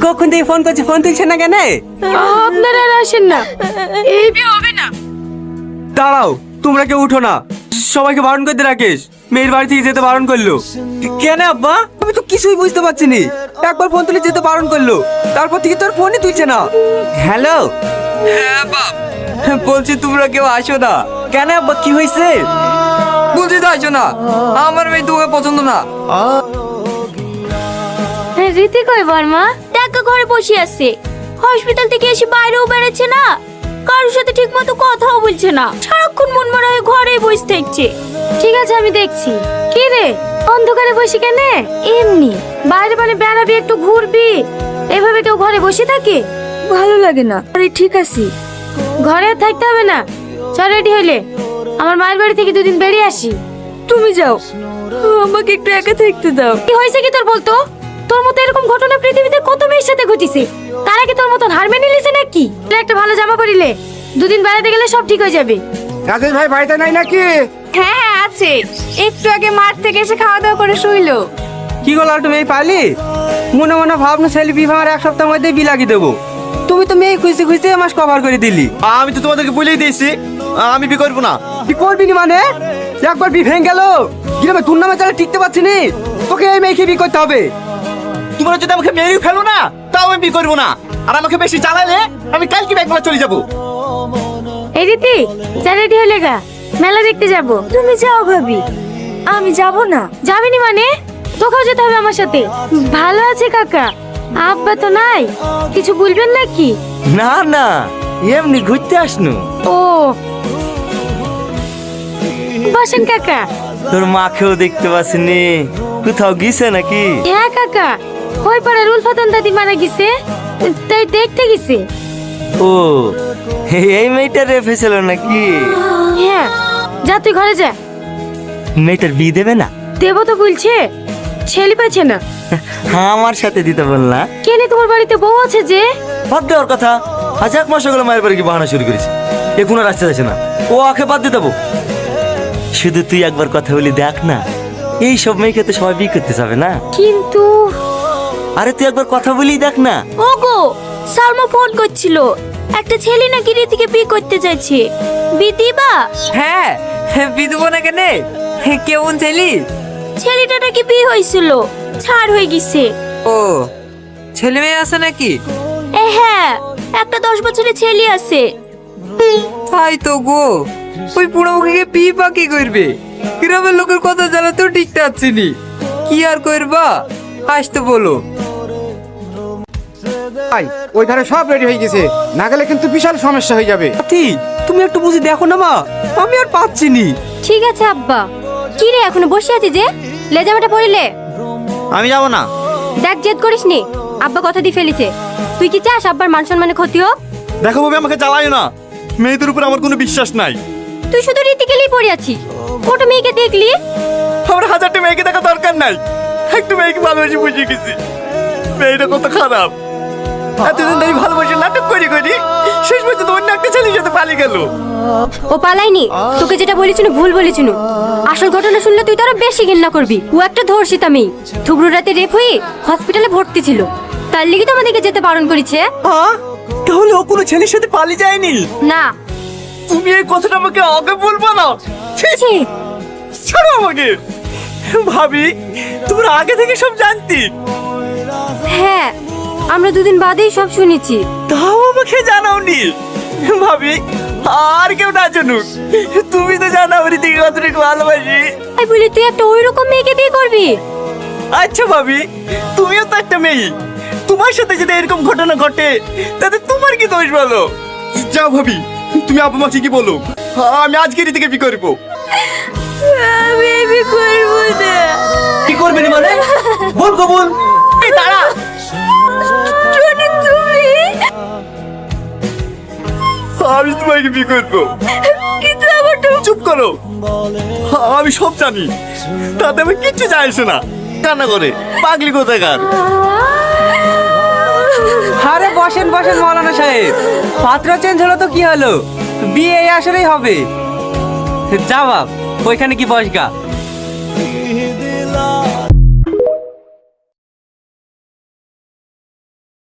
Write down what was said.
কখন থেকে ফোন করছি, ফোন তুলছে না কেন? আপনারা আর আসেন না, এই বিয়ে হবে না। দাঁড়াও, তোমরা কেউ উঠো না, সবাইকে বারণ করতে রাখিস। মেয়ের বাড়ি থেকে যেতে বারণ করলো। কেন আব্বা? আমি তো কিছুই বুঝতে পারছি না। একবার ফোন তুলে যেতে বারণ করলো, তারপর থেকে তোর ফোনই তুলছে না। হ্যালো, হ্যাঁ বাপ, বলছি তোমরা কেউ আসো না। কেন আব্বা, কি হয়েছে? বলছি তো আসো না, আমার মেয়ে তোমাকে পছন্দ না। রীতি কই বর্মা? দেখা ঘরে বসে আছে, হসপিটাল থেকে এসে বাইরেও বেড়াচ্ছে না, কারোর সাথে ঠিক মতো কথাও বলছে না, সারাক্ষণ মন মরা হয়ে ঘরেই বসে থাকছে। ঠিক আছে, আমি দেখছি। কি রে, অন্ধকারে বসে কেন? এমনি বাইরে মানে বেড়াবি, একটু ঘুরবি, এভাবে কেউ ঘরে বসে থাকে? ভালো লাগে না। আরে ঠিক আছে, ঘরে আর থাকতে হবে না, চল রেডি হইলে আমার মায়ের বাড়ি থেকে দুদিন বেরিয়ে আসি। তুমি যাও, আমাকে একটু একা থাকতে দাও। কি হয়েছে কি তোর বলতো? তোর মতো এরকম ঘটনা পৃথিবীতে কত মেয়ের সাথে ঘটেছে, তারা কি তোর মতন হার মেনে নিয়েছে নাকি? একটা ভালো জামা পরিলে দুদিন বেড়াতে গেলে সব ঠিক হয়ে যাবে। রাজেশ ভাই বাড়িতে নাই নাকি? হ্যাঁ হ্যাঁ আছে, একটু আগে মাঠ থেকে এসে খাওয়া দাওয়া করে শুইলো। কি গো লালটু, মেয়ে পাইলি? মনে মনে ভাবনা ছেলে বিবাহ আর এক সপ্তাহের মধ্যে বি লাগিয়ে দেবো। তুমি তো মেয়ে খুঁজতে খুঁজতে আমার কভার করে দিলি। আমি তো তোমাদেরকে বলেই দিয়েছি আমি বি করবো না। কি করবি নি মানে? একবার বি ভেঙে গেল, গ্রামে তোর নামে তারা টিকতে পারছি নি, তোকে এই মেয়েকে বি করতে হবে। তোমরা যদি আমাকে মেরে ফেলো না, তাও আমি বি করবো না। আর আমাকে বেশি জ্বালালে আমি কালকে ব্যাগ চলে যাবো। এই রীতি, যা রেডি হলে গা, মেলা দেখতে যাব। তুমি যাও ভাবি, আমি যাব না। যাবেনি মানে? তোকেও যেতে হবে আমার সাথে। ভালো আছে কাকা, আব্বা তো নাই, কিছু বলবেন নাকি? না না, এমনি ঘুরতে আসনু। ও বসেন কাকা। তোর মাকেও দেখতে পাচ্ছিনি, কোথাও গিয়েছে নাকি? হ্যাঁ কাকা, ওই পাড়ার উলফাতন দাদি মারা গেছে, তাই দেখতে গেছে। ও, এই মেয়েটা রেফেছিল নাকি? হ্যাঁ, যা তুই ঘরে যা। মেয়েটার বিয়ে দেবে না? দেবো তো বলছে, ছেলে পাচ্ছে না। আমার সাথে দিতে বললা। কেনে তোমার বাড়িতে বউ আছে যে? বাদ দেওয়ার কথা, আজ এক মাস হলো মায়ের বাড়ি কি বাহানা শুরু করেছে, এখন আর আসতে যাচ্ছে না। ও আখে বাদ দিয়ে দেবো। শুধু তুই একবার কথা বলি দেখ না, এই সব মেয়েকে তো সবাই বিয়ে করতে যাবে না। কিন্তু আরে তুই একবার কথা বলি দেখ না। ওগো, সালমা ফোন করছিল, একটা ছেলে নাকি রীতিকে বিয়ে করতে চাইছে, বিয়ে দিবা? হ্যাঁ, বিয়ে দেবো না কেন? কেমন ছেলে? ছেলেটা নাকি বিয়ে হয়েছিল, ছাড় হয়ে গেছে। ও, ছেলে মেয়ে আছে নাকি? হ্যাঁ, একটা 10 বছরের ছেলে আছে। তাই তো গো, ওই পুরো মুখে বিয়ে বা কি করবে? গ্রামের লোকের কথা জানাতেও ঠিকতে পারছি নি, কি আর করবা? আসতে বলো। ভাই ওই ধারে সব রেডি হয়ে গেছে, না গেলে কিন্তু বিশাল সমস্যা হয়ে যাবে। তুমি একটু বুঝে দেখো না মা, আমি আর পাচ্ছি নি। ঠিক আছে আব্বা। কি রে, এখনো বসে আছিস যে? লেজামাটা পরিলে? আমি যাবো না। দেখ, জেদ করিস নি, আব্বা কথা দিয়ে ফেলেছে। তুই কি চাস আব্বার মান সম্মানে ক্ষতি হোক? দেখো ভাবে আমাকে জ্বালায় না, মেয়েদের উপর আমার কোনো বিশ্বাস নাই। তুই শুধু রীতিকেলেই পড়ে আছিস, ওটা মেয়েকে দেখলি? আমার 1000টা মেয়েকে দেখা দরকার নাই, একটু মেয়েকে ভালোবেসে বুঝে গেছি। মেয়েটা কত খারাপ, এতদিন ধরে ভালোবাসে নাটক করি করি শেষ পর্যন্ত অন্য একটা ছেলের সাথে পালিয়ে গেল। ও পালাইনি, তোকে যেটা বলেছিল ভুল বলেছিল। আসল ঘটনা শুনলে তুই তো আরো বেশি ঘৃণা করবি। ও একটা ধর্ষিতা মেয়ে, থুবড়ু রাতে রেপ হয়ে হসপিটালে ভর্তি ছিল, তার লিগে তো আমাদেরকে যেতে বারণ করেছে। হ্যাঁ, তাহলে ও কোনো ছেলের সাথে পালিয়ে যায়নি? না। তুমি এই কথাটা আমাকে আগে বলবো না। ছি, ছাড়ো আমাকে। ভাবি, তোমরা আগে থেকে সব জানতি? হ্যাঁ, আমরা দুদিন বাদেই সব শুনেছি। তাও আমাকে জানাওনি। ভাবি, আর কেউ না জানুক, তুমি তো জানো আমার দিকে কতটুকু ভালোবাসি। তাই বলি তুই একটা ওই রকম মেয়েকে বিয়ে করবি? আচ্ছা ভাবি, তুমিও তো একটা মেয়ে, তোমার সাথে যদি এরকম ঘটনা ঘটে তাতে তোমার কি দোষ বলো? যাও ভাবি, তুমি আব্বা মাকে কি বলো, আমি আজকে রীতিকে বিয়ে করবো। আমি বিয়ে করবো না। কি করবে নি মানে? বল কবুল। এই দাঁড়া, টনি, তুমি? আমি তোমাকে বিয়ে করবো। কিন্তু আমার তো চুপ করো, আমি সব জানি, তাতে আমি কিচ্ছু যায় আসে না। কান্না করে পাগলি কোথাকার। আরে বসেন বসেন মৌলানা সাহেব, পাত্র চেঞ্জ হলো তো কি হলো, বিয়ে এই আসলেই হবে। যা বাপ, ওইখানে কি বসগা।